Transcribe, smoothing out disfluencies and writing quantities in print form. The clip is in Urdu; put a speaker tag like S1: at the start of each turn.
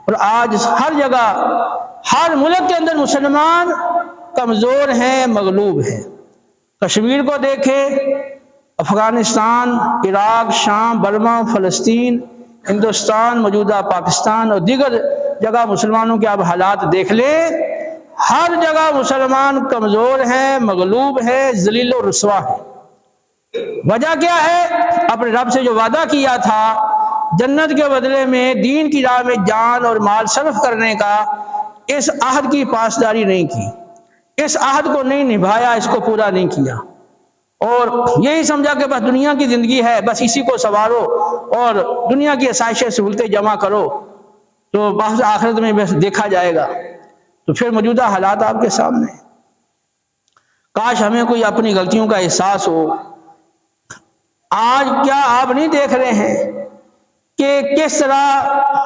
S1: اور آج ہر جگہ ہر ملک کے اندر مسلمان کمزور ہیں، مغلوب ہیں۔ کشمیر کو دیکھیں، افغانستان، عراق، شام، برما، فلسطین، ہندوستان، موجودہ پاکستان اور دیگر جگہ مسلمانوں کے آپ حالات دیکھ لیں، ہر جگہ مسلمان کمزور ہیں، مغلوب ہیں، ذلیل و رسوا ہیں۔ وجہ کیا ہے؟ اپنے رب سے جو وعدہ کیا تھا جنت کے بدلے میں دین کی راہ میں جان اور مال صرف کرنے کا، اس عہد کی پاسداری نہیں کی، اس عہد کو نہیں نبھایا، اس کو پورا نہیں کیا، اور یہی سمجھا کہ بس دنیا کی زندگی ہے، بس اسی کو سنوارو اور دنیا کی آسائشیں سہولتیں جمع کرو تو بس آخرت میں بس دیکھا جائے گا۔ تو پھر موجودہ حالات آپ کے سامنے، کاش ہمیں کوئی اپنی غلطیوں کا احساس ہو۔ آج کیا آپ نہیں دیکھ رہے ہیں کہ کس طرح